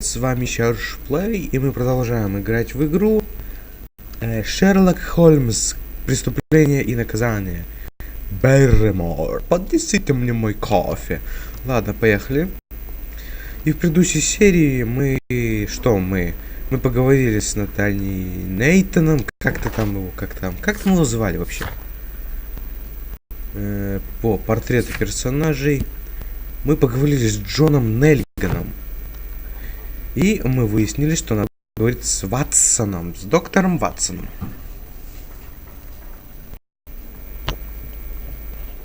с вами Play, и мы продолжаем играть в игру Sherlock Holmes Преступление и наказание. Берримор, поднесите мне мой кофе. Ладно, поехали. И в предыдущей серии мы поговорили с Натальей Нейтаном, как там его называли вообще? По портрету персонажей. Мы поговорили с Джоном Нельганом. И мы выяснили, что надо говорить с Ватсоном, с доктором Ватсоном.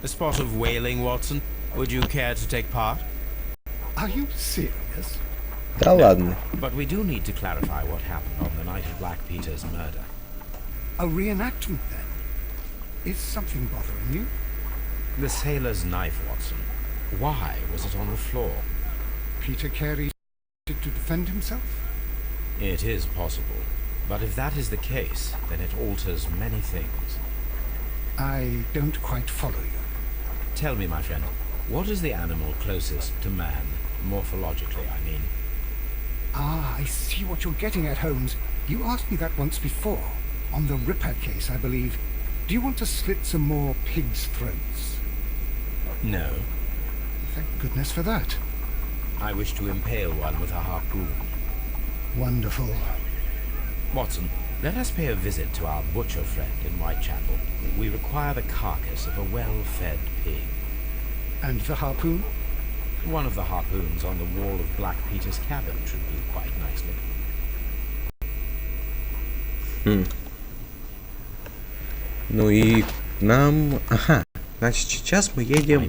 A spot of whaling, Watson. Would you care to take part? Are you serious? Да ладно. But we do need to clarify what happened on the night of Black Peter's murder. A reenactment, then? Is something bothering you? The sailor's knife, Watson. Why was it on the floor? Peter Carey to defend himself? It is possible. But if that is the case, then it alters many things. I don't quite follow you. Tell me, my friend, what is the animal closest to man, morphologically, I mean? Ah, I see what you're getting at, Holmes. You asked me that once before. On the Ripper case, I believe. Do you want to slit some more pigs' throats? No. Thank goodness for that. I wish to impale one with a harpoon. Wonderful. Watson, let us pay a visit to our butcher friend in Whitechapel. We require the carcass of a well-fed pig. And the harpoon? One of the harpoons on the wall of Black Peter's cabin should do quite nicely. Ну и нам... Ага. Значит, сейчас мы едем...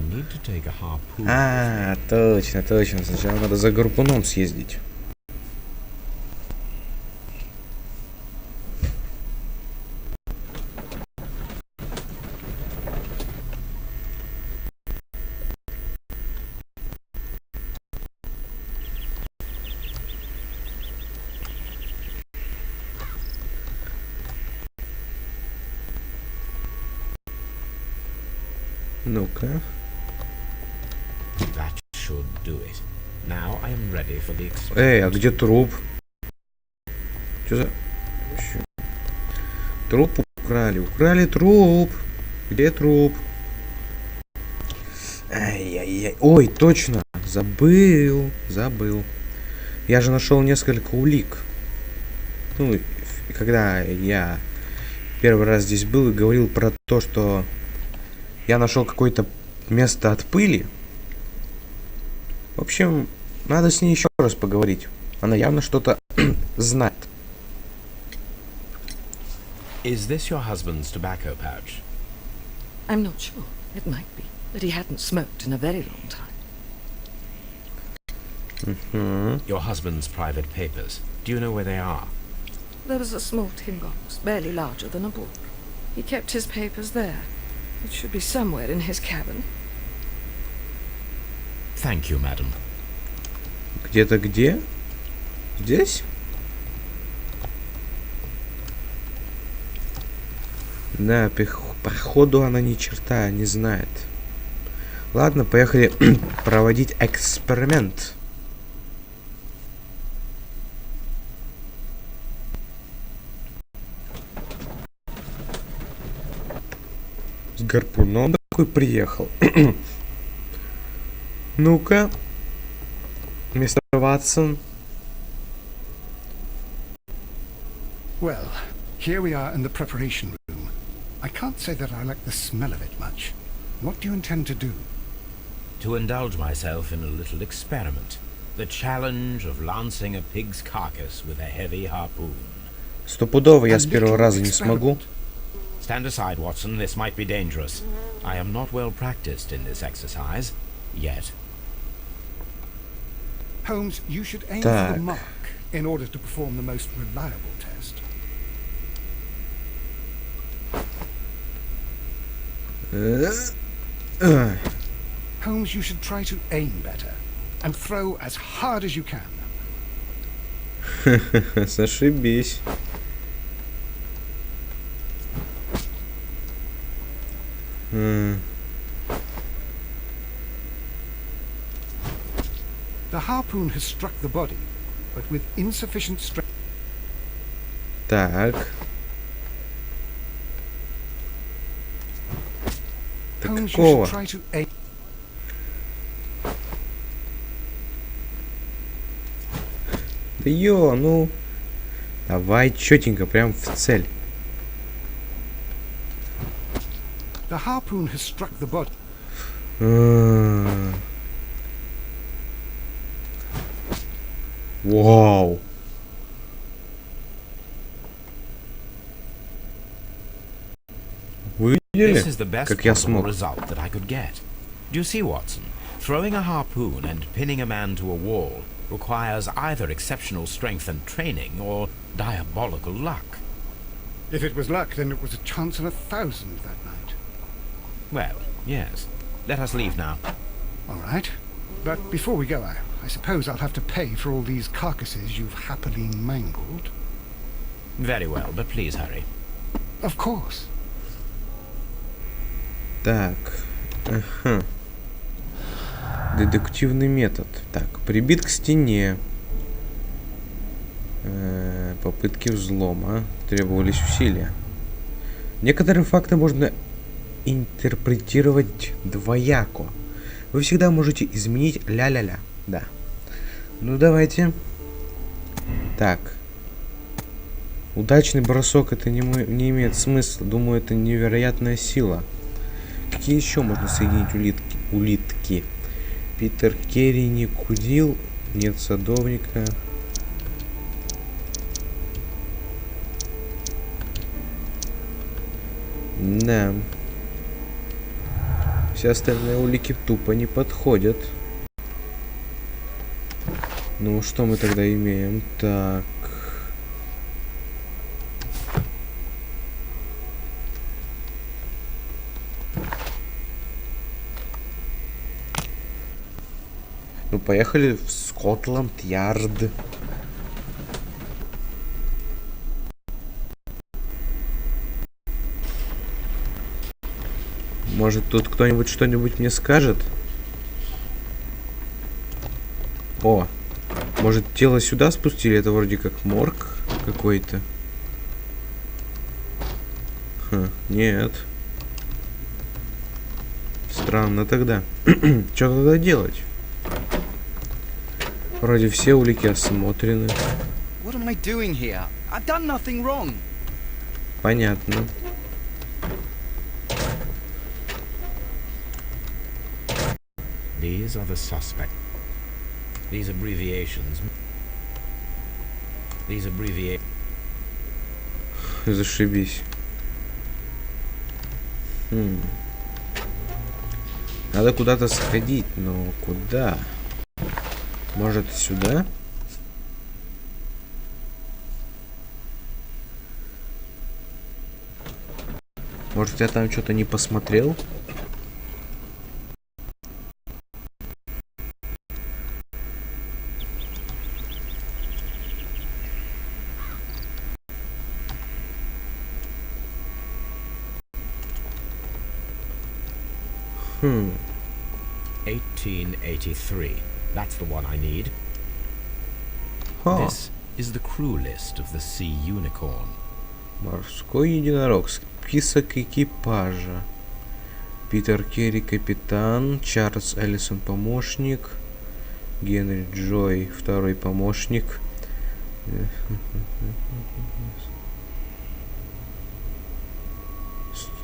Точно. Сначала надо за гарпуном съездить. Ну-ка. Эй, а где труп? Что за... Труп украли. Украли труп. Где труп? Ай-яй-яй. Ой, точно. Забыл. Я же нашел несколько улик. Ну, когда я первый раз здесь был и говорил про то, что я нашел какое-то место от пыли. В общем, надо с ней еще раз поговорить. Она явно что-то знает. Is this your husband's tobacco pouch? I'm not sure. It might be, but he hadn't smoked in a very long time. Your husband's private papers. Do you know where they are? There was a small tin box, barely larger than a book. He kept his papers there. It should be somewhere in his cabin. Thank you, madam. Где-то где? Здесь? Да, походу она ни черта не знает. Ладно, поехали проводить эксперимент. С гарпуном такой приехал. Ну-ка, мистер Ватсон. Well, here we are in the preparation room. I can't say that I like the smell of it much. What do you intend to do? To indulge myself in a little experiment. The challenge of lancing a pig's carcass with a heavy harpoon. Стопудово я с первого раза не смогу. Stand aside, Watson. This might be dangerous. I am not well practiced in this exercise. Yet. Holmes, you should aim for the mark in order to perform the most reliable test. Holmes, you should try to aim better and throw as hard as you can. Зашибись. The harpoon has struck the body, but with insufficient strength. Так. Holmes, you Какого? should try to aim. Да ну. Давай четенько, прям в цель. The harpoon has struck the body. Вау. Вы видели, This is the best как я possible смог? result that I could get. Do you see, Watson? Throwing a harpoon and pinning a man to a wall requires either exceptional strength and training or diabolical luck. If it was luck, then it was a chance in 1,000 that night. Well, yes. Let us leave now. All right. But before we go, I suppose I'll have to pay for all these carcasses you've happily mangled. Very well, but please hurry. Of course. Так. Ага. Дедуктивный метод. Так, прибит к стене. Попытки взлома. Требовались усилия. Некоторые факты можно интерпретировать двояко. Вы всегда можете изменить ля-ля-ля. Да. Ну давайте. Так. Удачный бросок это не имеет смысла. Думаю, это невероятная сила. Какие еще можно соединить улитки? Питер Керри не курил. Нет садовника. Да. Все остальные улики тупо не подходят. Ну, что мы тогда имеем? Так. Ну, поехали в Скотланд-Ярд. Может, тут кто-нибудь что-нибудь мне скажет? О, может, тело сюда спустили? Это вроде как морг какой-то. Нет. Странно тогда. Что тогда делать? Вроде все улики осмотрены. What am I doing here? I've done nothing wrong. Понятно. These are the suspects. These abbreviations. Зашибись. Надо куда-то сходить, но куда? Может, сюда? Может, я там что-то не посмотрел? Хм. 1883. That's the one I need. Ха. This is the crew list of the Sea Unicorn. Морской единорог. Список экипажа. Питер Керри капитан. Чарльз Эллисон помощник. Генри Джой второй помощник.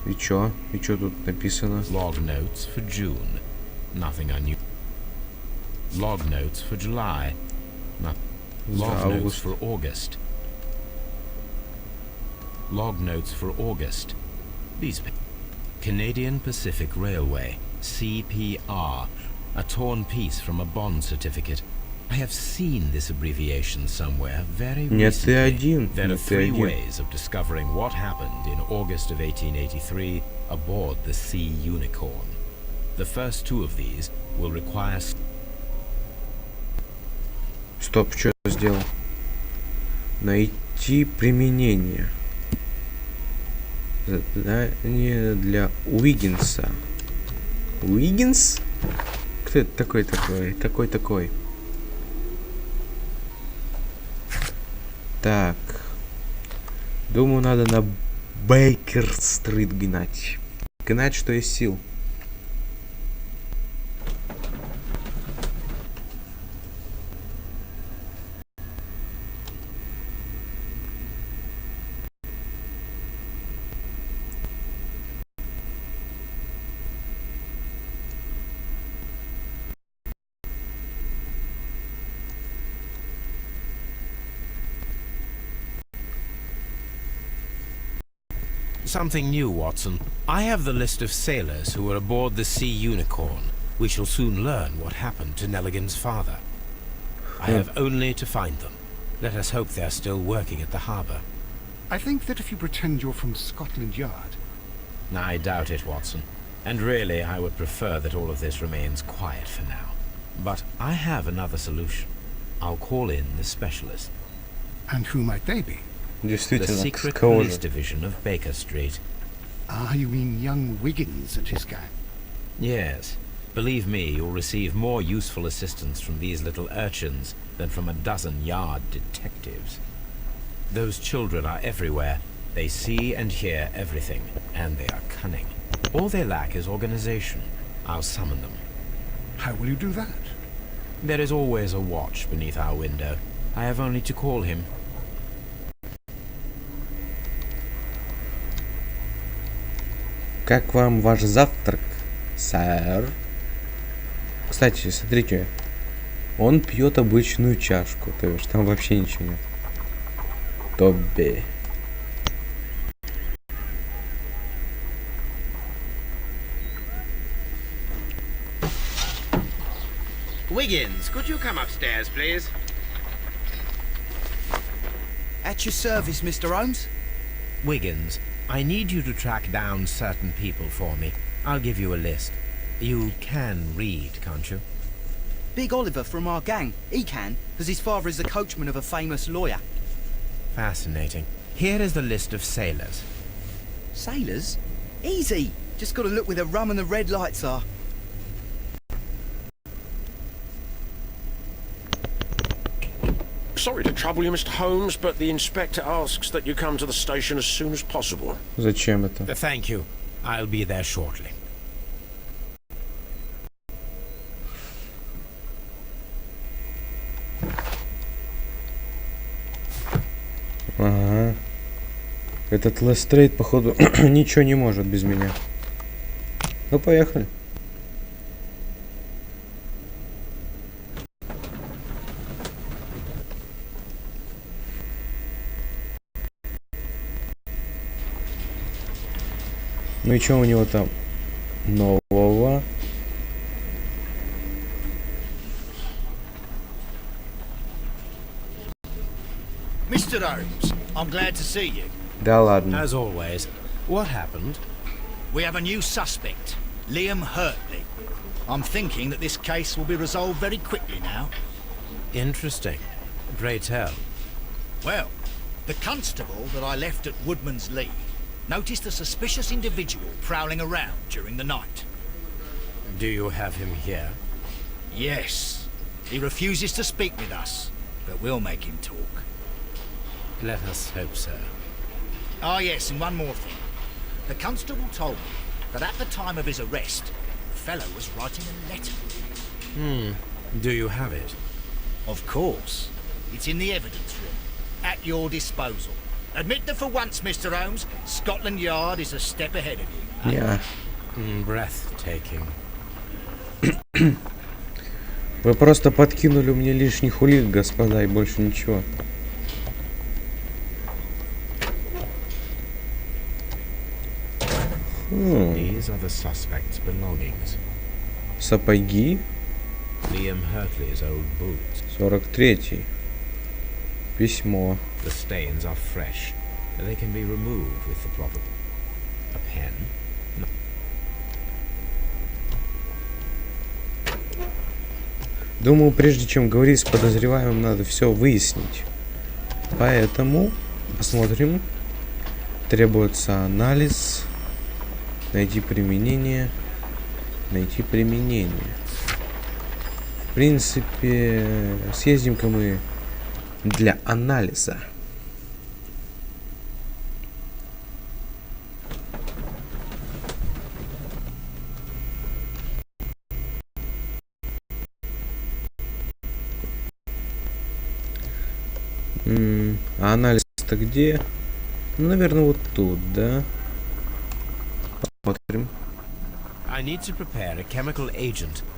И чё? И чё тут написано? Log notes for June. Nothing unusual. Log notes for July. Log notes for August. Log notes for August. These Canadian Pacific Railway, CPR, a torn piece from a bond certificate. I have seen this abbreviation somewhere very recently. There are three ways of discovering what happened in August of 1883 aboard the Sea Unicorn. The first two of these will require... Стоп, что я сделал? Найти применение. Задание для Уиггинса. Уиггинс? Кто это такой? Такой. Так. Думаю, надо на Бейкер-стрит гнать. Гнать, что есть сил. Something new, Watson. I have the list of sailors who were aboard the Sea Unicorn. We shall soon learn what happened to Nelligan's father. I have only to find them. Let us hope they're still working at the harbour. I think that if you pretend you're from Scotland Yard... I doubt it, Watson. And really, I would prefer that all of this remains quiet for now. But I have another solution. I'll call in the specialist. And who might they be? The Действительно, secret кого police же? division of Baker Street. Ah, you mean young Wiggins and his gang? Yes. Believe me, you'll receive more useful assistance from these little urchins than from a dozen yard detectives. Those children are everywhere. They see and hear everything, and they are cunning. All they lack is organization. I'll summon them. How will you do that? There is always a watch beneath our window. I have only to call him. Как вам ваш завтрак, сэр? Кстати, смотрите, он пьет обычную чашку, то есть там вообще ничего нет. Тобби. Wiggins, could you come upstairs, please? At your service, Mr. Holmes. Wiggins, I need you to track down certain people for me. I'll give you a list. You can read, can't you? Big Oliver from our gang. He can, because his father is the coachman of a famous lawyer. Fascinating. Here is the list of sailors. Sailors? Easy. Just got to look where the rum and the red lights are. Sorry to trouble you, Mr. Holmes, but the inspector asks that you come to the station as soon as possible. Зачем это? Thank you. I'll be there shortly. Ага. Этот Лестрейд, походу, ничего не может без меня. Ну, поехали. Ну и что у него там нового? Mr. Holmes, I'm glad to see you. Да ладно. As always. What happened? We have a new suspect, Liam Hurtley. I'm thinking that this case will be resolved very quickly now. Interesting. Pray tell. Well, the constable that I left at Woodman's Lee noticed a suspicious individual prowling around during the night. Do you have him here? Yes. He refuses to speak with us, but we'll make him talk. Let us hope so. Ah, yes, and one more thing. The constable told me that at the time of his arrest, the fellow was writing a letter. Do you have it? Of course. It's in the evidence room, at your disposal. Admit that for once, Mr. Holmes, Scotland Yard is a step ahead of you. Я. Breathtaking. Вы просто подкинули мне лишних улик, господа, и больше ничего. These are the suspect's belongings. Сапоги. Liam Hurtley's old boots. 43-й. Письмо. The stains are fresh. They can be removed with the proper... A pen? No. Думаю, прежде чем говорить с подозреваемым, надо все выяснить. Поэтому посмотрим. Требуется анализ. Найти применение. Найти применение. В принципе, съездим-ка мы для анализа. А анализ-то где? Ну, наверное, вот тут, да? Посмотрим.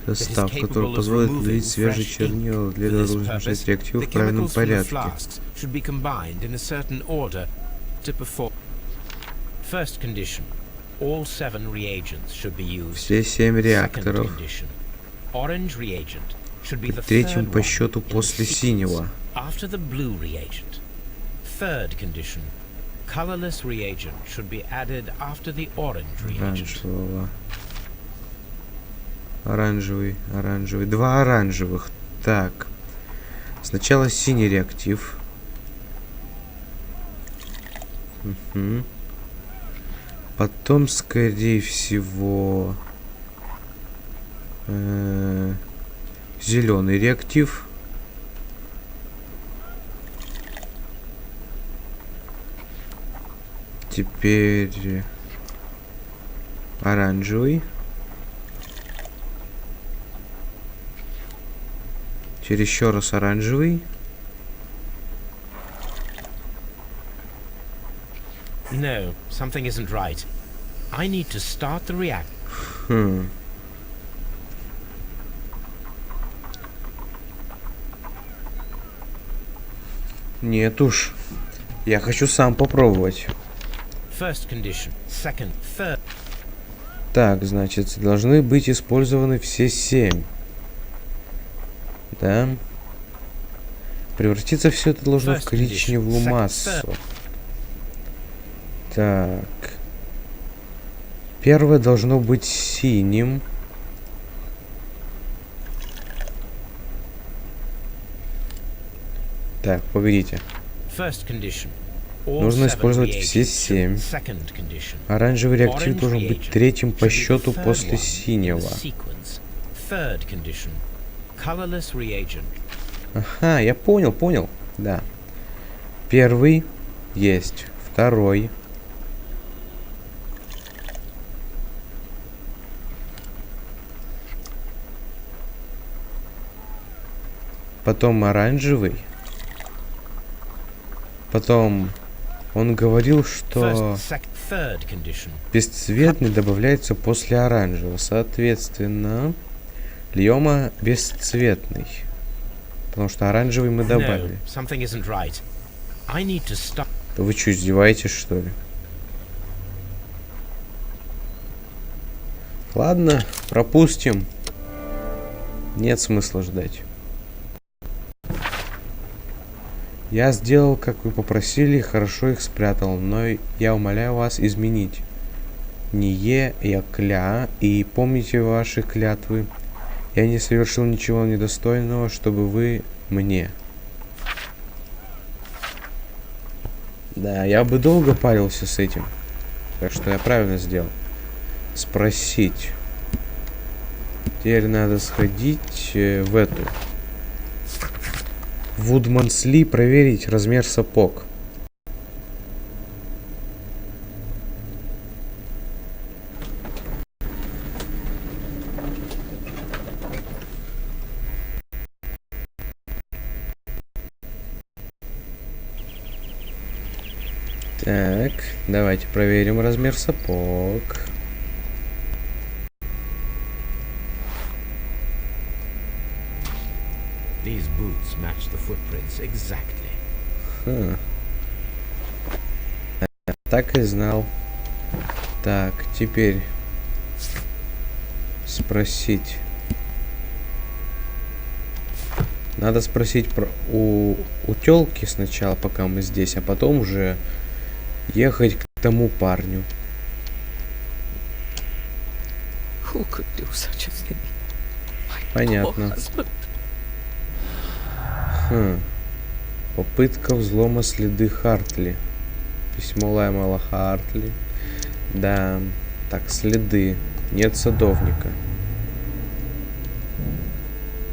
Состав, который позволит удалить свежие чернила для размешать реактивы в правильном порядке. Все 7 реакторов. Третьим по счету после синего. Оранжевого. Оранжевый. 2 оранжевых. Так. Сначала синий реактив. Угу. Потом, скорее всего, зеленый реактив. Теперь оранжевый. Теперь еще раз оранжевый. No, something isn't right. I need to start the reactor. Нет уж. Я хочу сам попробовать. First condition, second, third. Так, значит, должны быть использованы все 7. Да. Превратиться все это должно в коричневую массу. Так. Первое должно быть синим. Так, погодите. Нужно использовать все 7. Оранжевый реактив должен быть третьим по счету после синего. Ага, я понял. Да. Первый есть. Второй. Потом оранжевый. Потом он говорил, что бесцветный добавляется после оранжевого. Соответственно, Льома бесцветный. Потому что оранжевый мы добавили. Да вы что, издеваетесь, что ли? Ладно, пропустим. Нет смысла ждать. Я сделал, как вы попросили, хорошо их спрятал, но я умоляю вас изменить. Не е, я кля, и помните ваши клятвы. Я не совершил ничего недостойного, чтобы вы мне. Да, я бы долго парился с этим. Так что я правильно сделал. Спросить. Теперь надо сходить в эту. Вудмансли проверить размер сапог. Так, давайте проверим размер сапог. These boots match the footprints exactly. Так и знал. Так, теперь спросить. Надо спросить про у тёлки сначала, пока мы здесь, а потом уже ехать к тому парню. Понятно. Попытка взлома следы Хартли. Письмо Лаймала Хартли. Да. Так, следы. Нет садовника.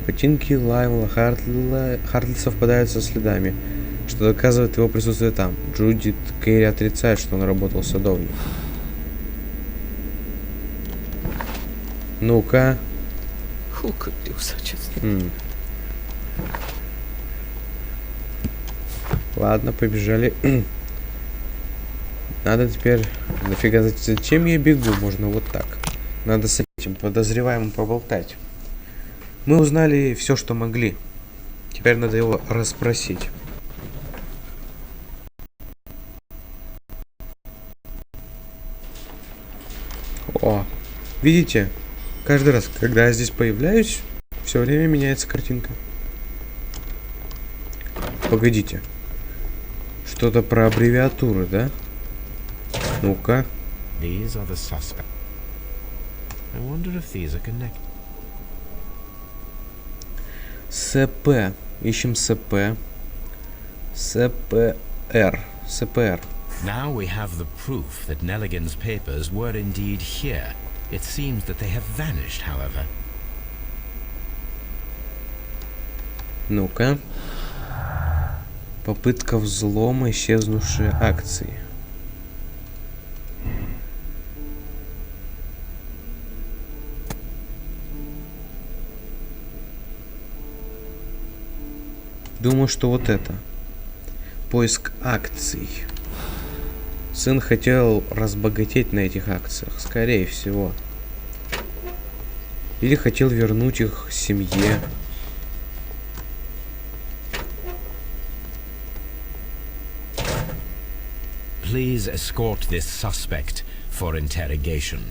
Ботинки Лаймала Хартли совпадают со следами, что доказывает его присутствие там. Джудит Керри отрицает, что он работал садовником. Ну-ка. Ладно, побежали. Надо теперь... Нафига, зачем я бегу? Можно вот так. Надо с этим подозреваемым поболтать. Мы узнали все, что могли. Теперь надо его расспросить. О, видите? Каждый раз, когда я здесь появляюсь, все время меняется картинка. Погодите. Что-то про аббревиатуры, да? Ну-ка. These are the suspects. I wonder if these are connected. СП. Ищем СП. СПР. СПР. Now we have the proof that Nelligan's papers were indeed here. It seems that they have vanished, however. Ну-ка. Попытка взлома, исчезнувшие акции. Думаю, что вот это. Поиск акций. Сын хотел разбогатеть на этих акциях, скорее всего. Или хотел вернуть их семье. Please escort this suspect for interrogation.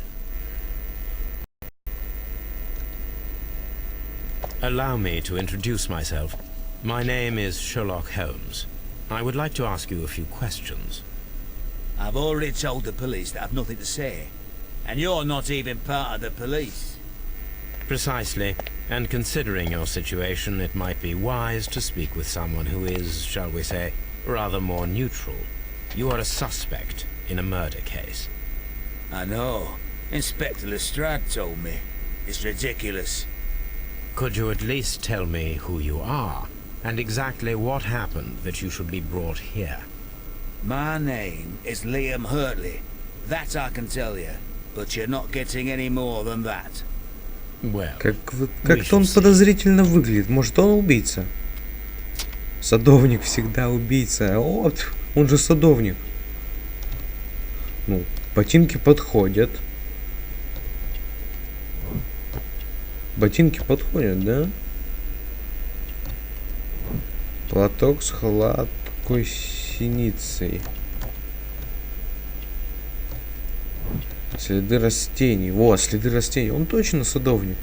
Allow me to introduce myself. My name is Sherlock Holmes. I would like to ask you a few questions. I've already told the police that I've nothing to say. And you're not even part of the police. Precisely. And considering your situation, it might be wise to speak with someone who is, shall we say, rather more neutral. You are a suspect in a murder case. I know. Inspector Lestrade told me. It's ridiculous. Could you at least tell me who you are, and exactly what happened that you should be brought here? My name is Liam Hurtley. That I can tell you. But you're not getting any more than that. Well, Как-то он подозрительно выглядит. Может, он убийца? Садовник всегда убийца. Вот, он же садовник. Ну, ботинки подходят. Ботинки подходят, да? Платок с гладкой синицей. Следы растений. Во, следы растений. Он точно садовник.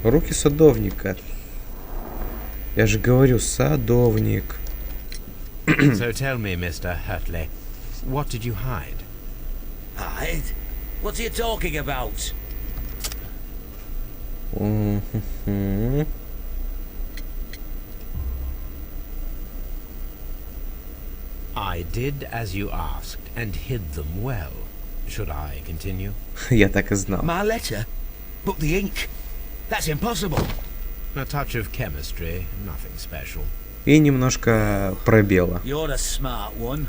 Руки садовника. Я же говорю, садовник. So tell me, Mr. Hurtley, what did you hide? Hide? What are you talking about? I did as you asked and hid them well. Should I continue? Я так и знал. My letter? But the ink? That's impossible. A touch of chemistry, nothing special. И немножко пробела. You're a smart one.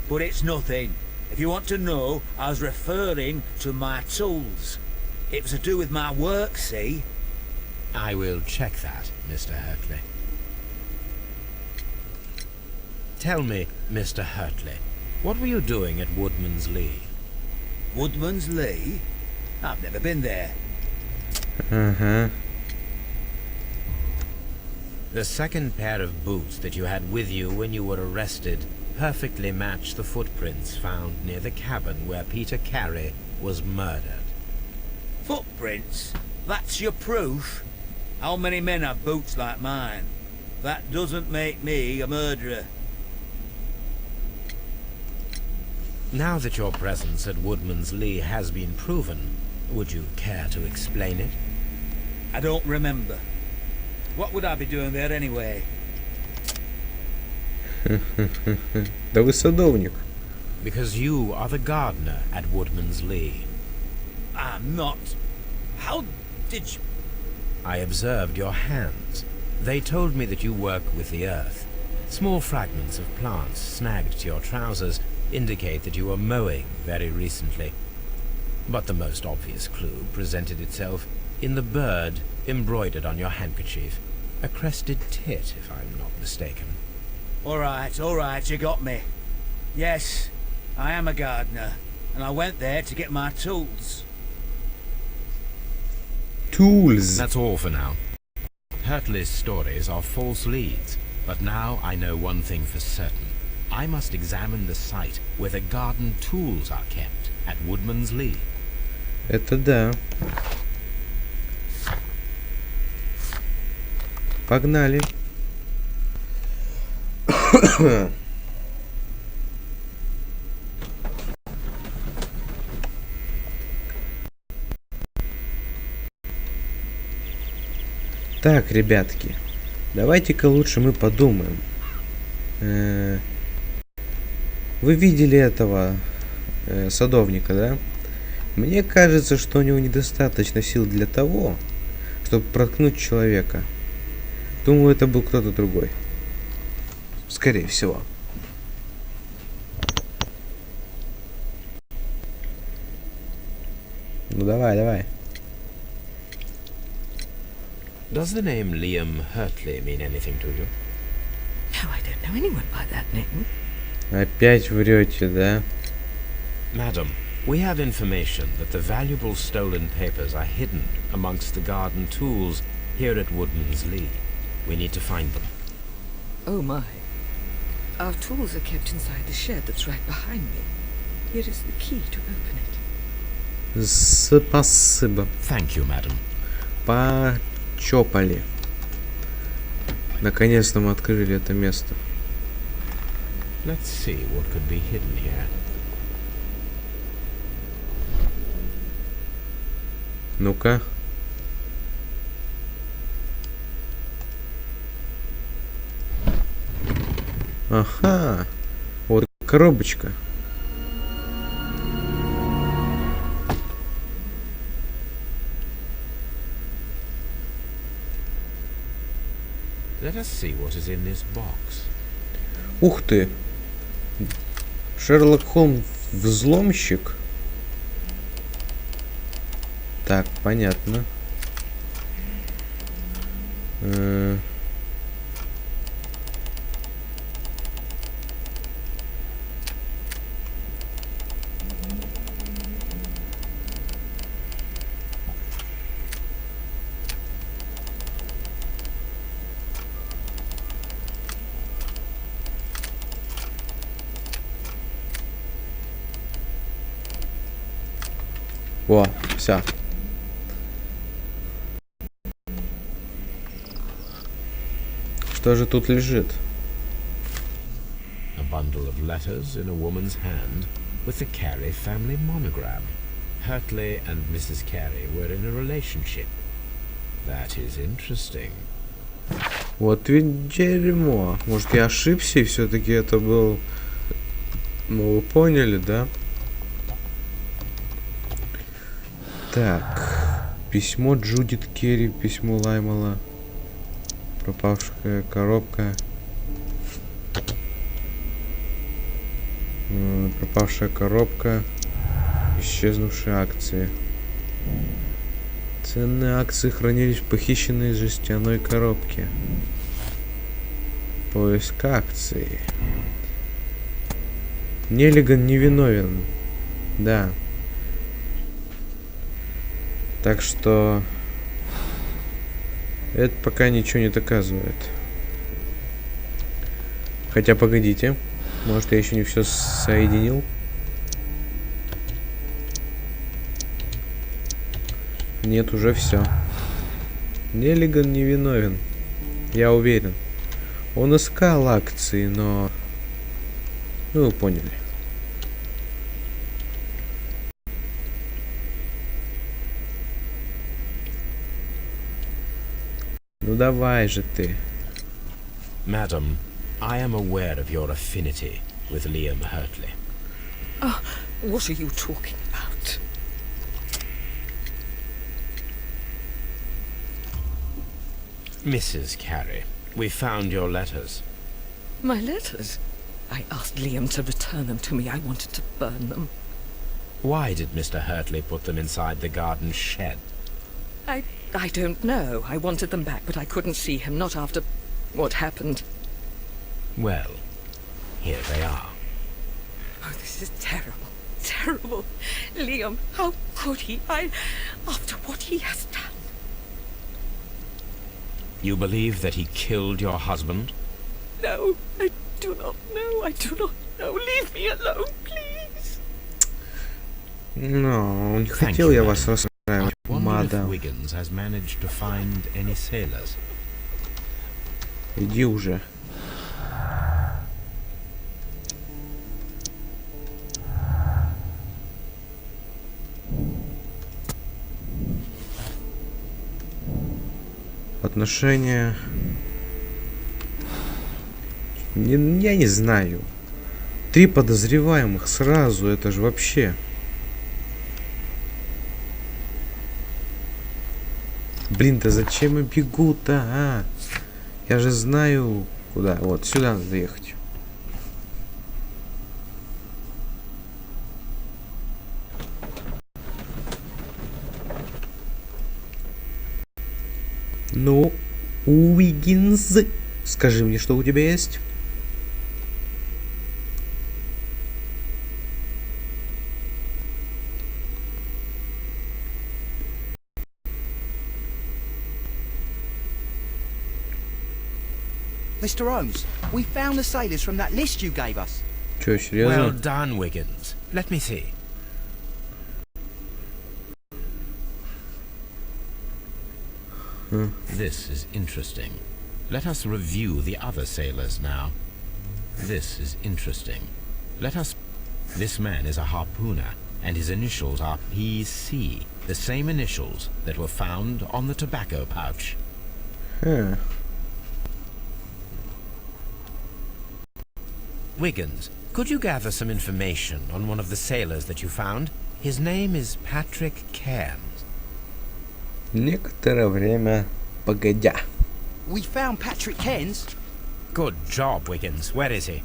But it's nothing. If you want to know, I was referring to my tools. It was to do with my work, see? I will check that, Mr. Hurtley. Tell me, Mr. Hurtley, what were you doing at Woodman's Lee? Woodman's Lee? I've never been there. Ага. The second pair of boots that you had with you when you were arrested perfectly match the footprints found near the cabin where Peter Carey was murdered. Footprints? That's your proof? How many men have boots like mine? That doesn't make me a murderer. Now that your presence at Woodman's Lee has been proven, would you care to explain it? I don't remember. What would I be doing there anyway? Да вы садовник. Because you are the gardener at Woodman's Lee. I'm not. How did you... I observed your hands. They told me that you work with the earth. Small fragments of plants snagged to your trousers indicate that you were mowing very recently. But the most obvious clue presented itself in the bird embroidered on your handkerchief. A crested tit, if I'm not mistaken. All right, you got me. Yes, I am a gardener, and I went there to get my tools. Tools. That's all for now. Hurtley's stories are false leads, but now I know one thing for certain. I must examine the site where the garden tools are kept, at Woodman's Lee. Это да. Погнали. Так, ребятки, давайте-ка лучше мы подумаем. Вы видели этого садовника, да? Мне кажется, что у него недостаточно сил для того, чтобы проткнуть человека. Думаю, это был кто-то другой. Скорее всего. Ну давай. Does the name Liam Hurtley mean anything to you? No, I don't know anyone by that name. Опять врете, да? Madam, we have information that the valuable stolen papers are hidden amongst the garden tools here at Woodman's Lee. We need to find them. Oh my. Our tools are kept inside the shed that's right behind me. Here is the key to open it. Спасибо. Thank you, madam. Почопали. Наконец-то мы открыли это место. Let's see what could be hidden here. Ну-ка. Ага. Вот коробочка. Let us see what is in this box. Ух ты. Шерлок Холмс взломщик. Так, понятно. Во, все. Что же тут лежит? A bundle of letters in a woman's hand with the Carey family monogram. Hurtley and Mrs. Carey were in a relationship. That is interesting. Вот ведь дерьмо. Может, я ошибся, и все-таки это был... Ну, вы поняли, да? Так. Письмо Джудит Керри, письмо Лаймала. Пропавшая коробка. Пропавшая коробка. Исчезнувшие акции. Ценные акции хранились в похищенной жестяной коробке. Поиск акций. Неллиган невиновен. Да. Так что... Это пока ничего не доказывает. Хотя, погодите. Может, я еще не все соединил? Нет, уже все. Неллиган невиновен. Я уверен. Он искал акции, но... Ну, вы поняли. Ну давай же ты. Madam, I am aware of your affinity with Liam Hurtley. Oh, what are you talking about? Mrs. Carey, we found your letters. My letters? I asked Liam to return them to me. I wanted to burn them. Why did Mr. Hurtley put them inside the garden shed? I don't know. I wanted them back, but I couldn't see him, not after what happened. Well, here they are. Oh, this is terrible. Terrible. Liam, how could he? After what he has done. You believe that he killed your husband? No, I do not know. I do not know. Leave me alone, please. No, не Thank хотел you, я madam. вас расстраивать, I wonder if мадам. Wiggins has managed to find any sailors. Иди уже. Отношения... Я не знаю. 3 подозреваемых сразу, это же вообще... Блин, да зачем я бегу-то, а? Я же знаю, куда. Вот, сюда надо ехать. Ну, Уиггинс, скажи мне, что у тебя есть? Mr. Holmes, we found the sailors from that list you gave us. Чё, Well серьезно? done, Wiggins. Let me see. This is interesting. Let us review the other sailors now. This is interesting. This man is a harpooner, and his initials are PC, the same initials that were found on the tobacco pouch. Huh. Wiggins, could you gather some information on one of the sailors that you found? His name is Patrick Cairns. Некоторое время погодя. We found Patrick Cairns. Good job, Wiggins. Where is he?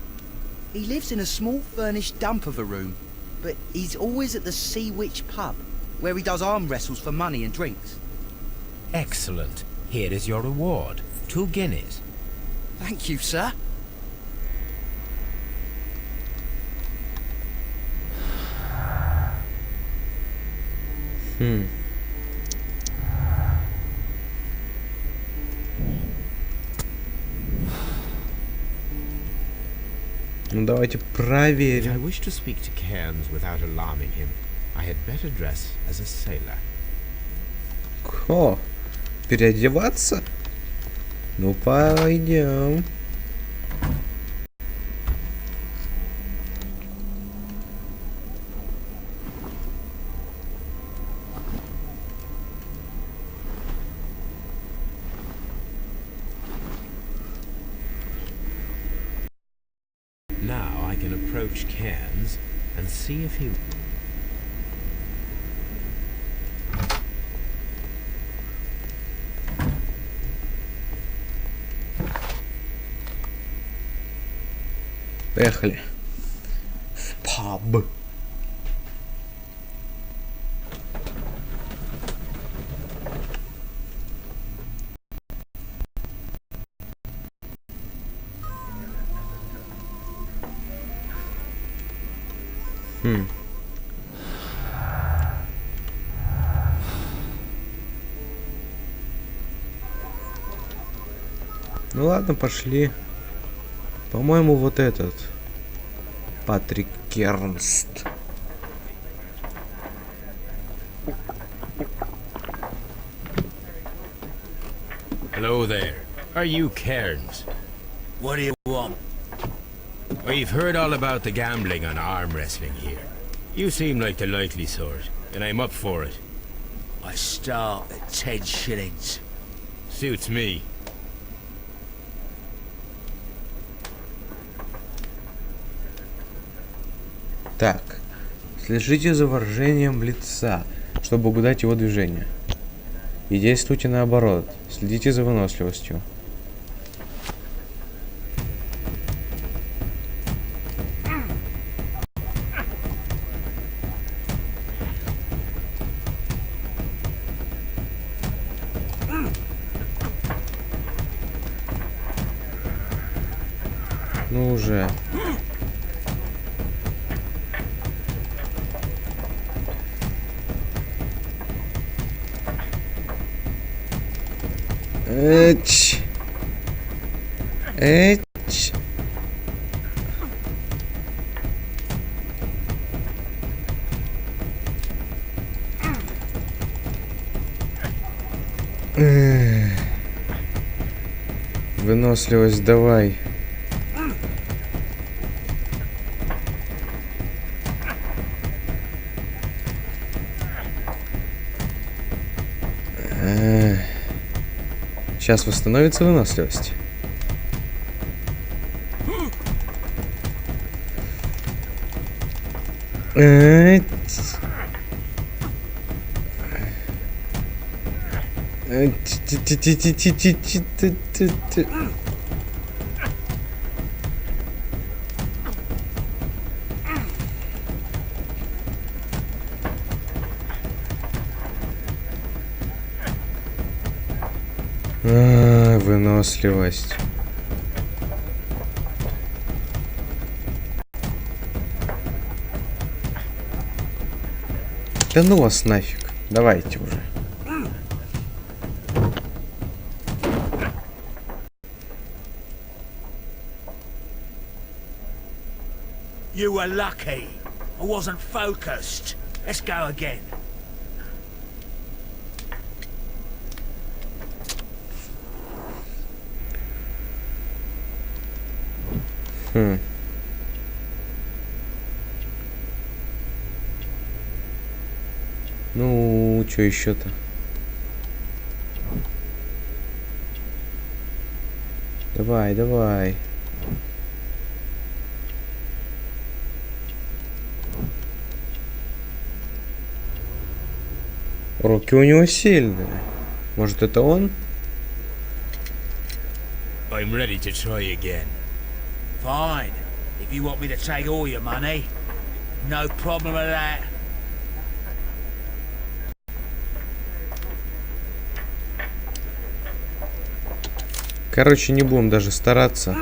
He lives in a small furnished dump of a room, but he's always at the Sea Witch pub, where he does arm wrestles for money and drinks. Excellent. Here is your reward. 2 guineas. Thank you, sir. Ну давайте If I проверим. wish to speak to Cairns without alarming him, I had better dress as a sailor. О, переодеваться? Ну пойдем. Now I can approach Cairns and see if he... Поехали. В паб. Ну ладно, пошли. По-моему, вот этот. Патрик Кернст. Hello there. Are you Cairns? What do you want? We've heard all about the gambling and arm wrestling here. You seem like the likely sort, and I'm up for it. I start at 10 shillings. Suits me. Так. Следите за выражением лица, чтобы угадать его движение. И действуйте наоборот. Следите за выносливостью. Ну уже. Эч. Эч. Выносливость давай. Сейчас восстановится выносливость. Выносливость. Да ну вас нафиг. Давайте уже. You were lucky. I wasn't focused. Let's go again. Ну, что еще-то? Давай, давай. Руки у него сильные. Может, это он? I'm ready to try again. Fine. If you want me to take all your money, no problem with that. Короче, не будем даже стараться.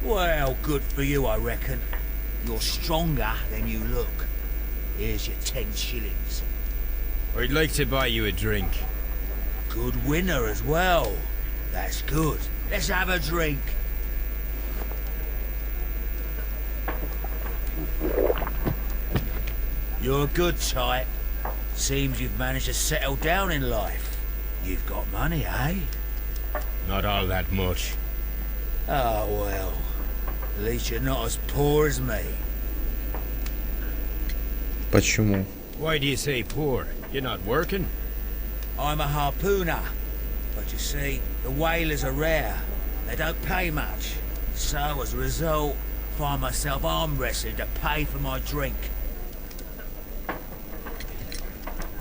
Well, good for you, I reckon. You're stronger than you look. Here's your 10 shillings. I'd like to buy you a drink. Good winner as well. That's good. Let's have a drink. You're a good type. Seems you've managed to settle down in life. You've got money, eh? Not all that much. Oh, well. At least you're not as poor as me. Почему? Why do you say poor? You're not working? I'm a harpooner. But you see, the whalers are rare. They don't pay much. So, as a result, I find myself arm wrestling to pay for my drink.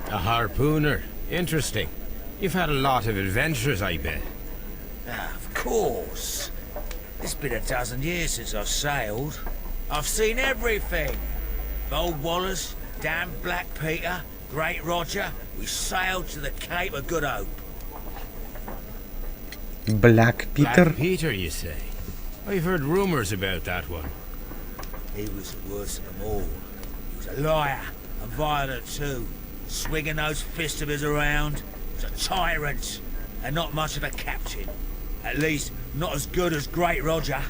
A harpooner? Interesting. You've had a lot of adventures, I bet. Of course. It's been a dozen years since I've sailed. I've seen everything. Old Wallace, damn Black Peter, Great Roger. We sailed to the Cape of Good Hope. Black Peter? Black Peter, you say? I've heard rumors about that one. He was the worst of them all. He was a liar, and violent too. Swinging those fists of his around. He was a tyrant, and not much of a captain. At least, not as good as Great Roger.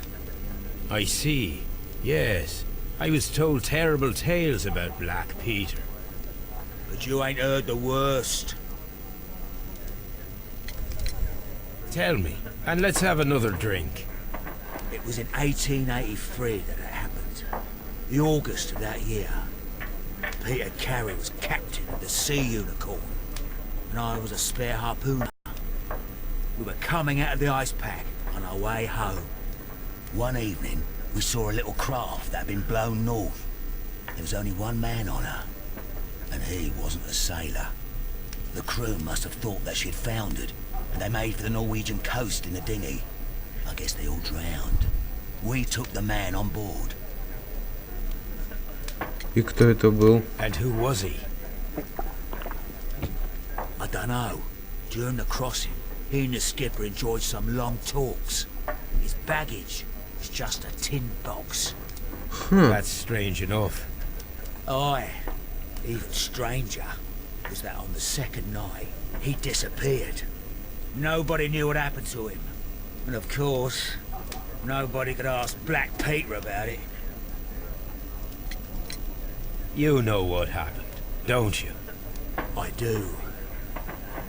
I see. Yes. I was told terrible tales about Black Peter. But you ain't heard the worst. Tell me, and let's have another drink. It was in 1883 that it happened. The August of that year. Peter Carey was captain of the Sea Unicorn, and I was a spare harpooner. We were coming out of the ice pack on our way home. One evening, we saw a little craft that had been blown north. There was only one man on her, and he wasn't a sailor. The crew must have thought that she'd foundered, and they made for the Norwegian coast in the dinghy. I guess they all drowned. We took the man on board. И кто это был? And who was he? Dunno. During the crossing, he and the skipper enjoyed some long talks. His baggage was just a tin box. That's strange enough. Aye. Even stranger was that on the second night, he disappeared. Nobody knew what happened to him. And of course, nobody could ask Black Peter about it. You know what happened, don't you? I do.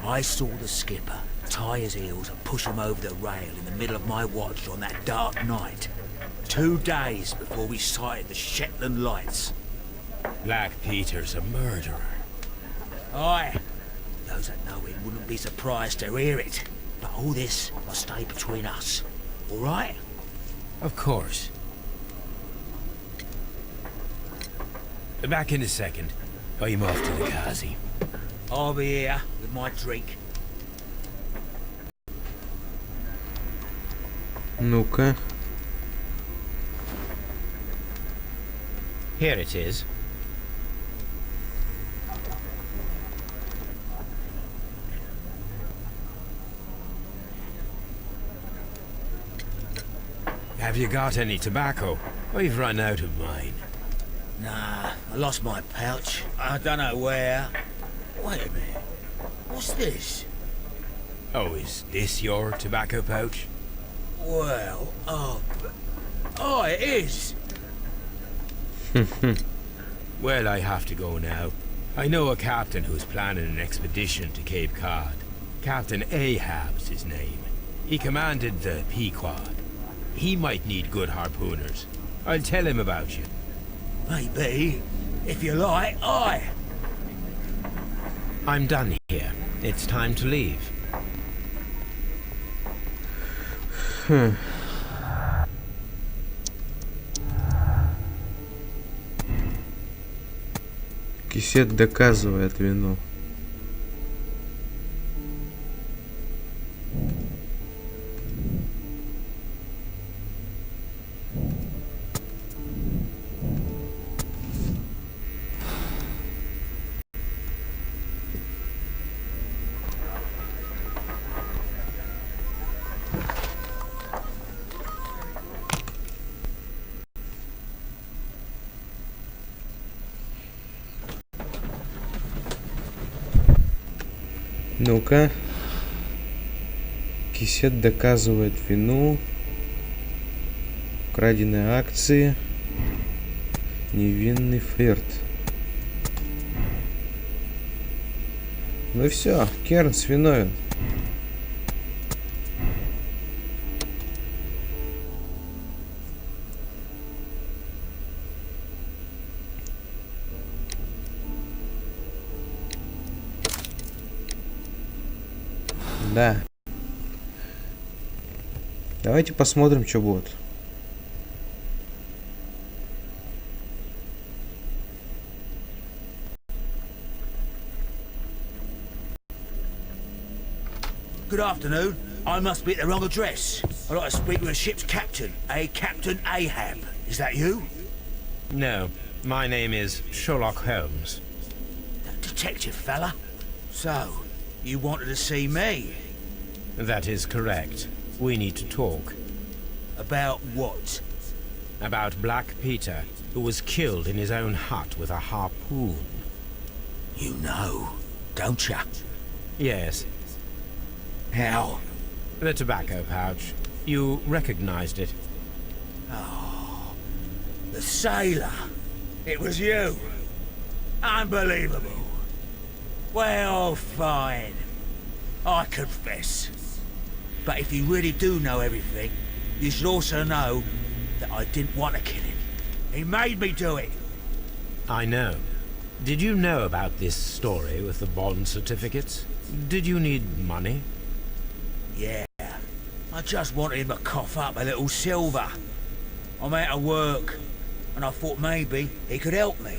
I saw the skipper tie his heels and push him over the rail in the middle of my watch on that dark night. 2 days before we sighted the Shetland lights. Black Peter's a murderer. Aye. Those that know him wouldn't be surprised to hear it. But all this must stay between us. All right? Of course. Back in a second. I'm off to the Kazi. I'll be here with my drink. Ну-ка. Here it is. Have you got any tobacco? I've run out of mine. Nah, I lost my pouch. I don't know where. Wait a minute. What's this? Oh, is this your tobacco pouch? Well, oh, it is. Well, I have to go now. I know a captain who's planning an expedition to Cape Cod. Captain Ahab's his name. He commanded the Pequod. He might need good harpooners. I'll tell him about you. Maybe. If you like, aye. I'm done here. It's time to leave. Кисет доказывает вину. Ну-ка. Кисет доказывает вину. Краденые акции. Невинный флирт. Ну все, Кернс виновен. Да. Давайте посмотрим, что будет. Good afternoon. I must be at the wrong address. I'd like to speak with a ship's captain, a Captain Ahab. Is that you? No, my name is Sherlock Holmes. That detective fella? So, you wanted to see me? That is correct. We need to talk. About what? About Black Peter, who was killed in his own hut with a harpoon. You know, don't ya? Yes, How? the tobacco pouch. You recognized it. Oh, the sailor. It was you. Unbelievable. Well, fine. I confess. But if you really do know everything, you should also know that I didn't want to kill him. He made me do it. I know. Did you know about this story with the bond certificates? Did you need money? Yeah. I just wanted him to cough up a little silver. I'm out of work, and I thought maybe he could help me.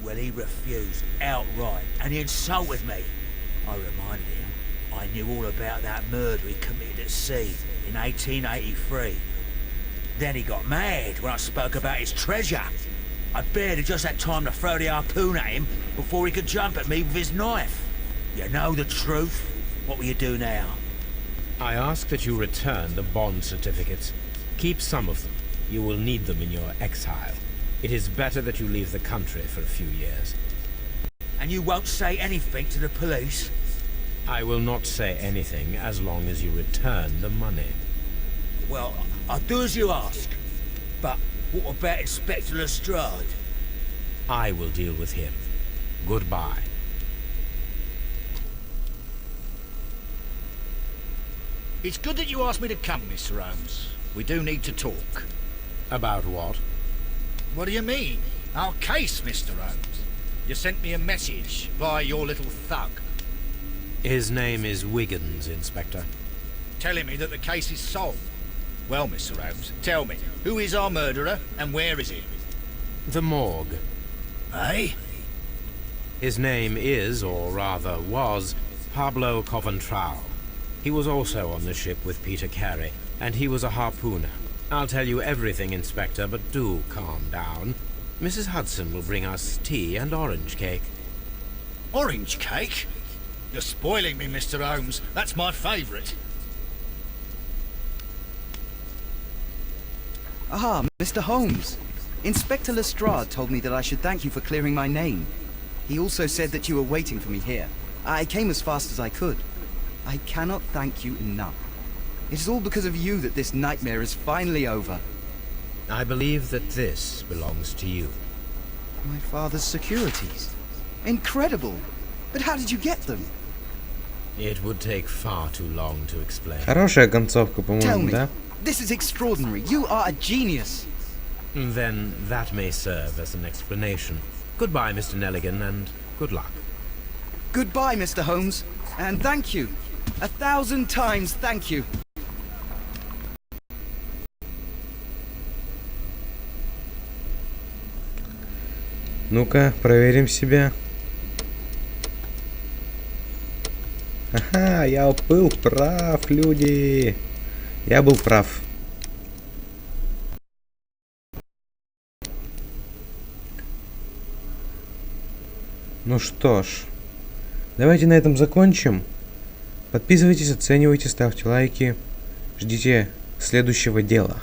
Well, he refused outright, and he insulted me. I reminded him I knew all about that murder he committed at sea in 1883. Then he got mad when I spoke about his treasure. I barely just had time to throw the harpoon at him before he could jump at me with his knife. You know the truth? What will you do now? I ask that you return the bond certificates. Keep some of them. You will need them in your exile. It is better that you leave the country for a few years. And you won't say anything to the police? I will not say anything as long as you return the money. Well, I'll do as you ask. But what about Inspector Lestrade? I will deal with him. Goodbye. It's good that you asked me to come, Mr. Holmes. We do need to talk. About what? What do you mean? Our case, Mr. Holmes. You sent me a message by your little thug, His name is Wiggins, Inspector. telling me that the case is solved. Well, Mr. Holmes, tell me, who is our murderer and where is he? The morgue. Eh? His name is, or rather was, Pablo Coventral. He was also on the ship with Peter Carey, and he was a harpooner. I'll tell you everything, Inspector, but do calm down. Mrs. Hudson will bring us tea and orange cake. Orange cake? You're spoiling me, Mr. Holmes. That's my favourite. Ah, Mr. Holmes. Inspector Lestrade told me that I should thank you for clearing my name. He also said that you were waiting for me here. I came as fast as I could. I cannot thank you enough. It is all because of you that this nightmare is finally over. I believe that this belongs to you. My father's securities. Incredible! But how did you get them? It would take far too long to explain. Хорошая концовка, Tell по-моему, me. да? This is extraordinary. You are a genius. Then that may serve as an explanation. Goodbye, Mr. Nelligan, and good luck. Goodbye, Mr. Holmes. And thank you. 1,000 times thank you. Ну-ка, проверим себя. Ага, я был прав, люди. Я был прав. Ну что ж, давайте на этом закончим. Подписывайтесь, оценивайте, ставьте лайки. Ждите следующего дела.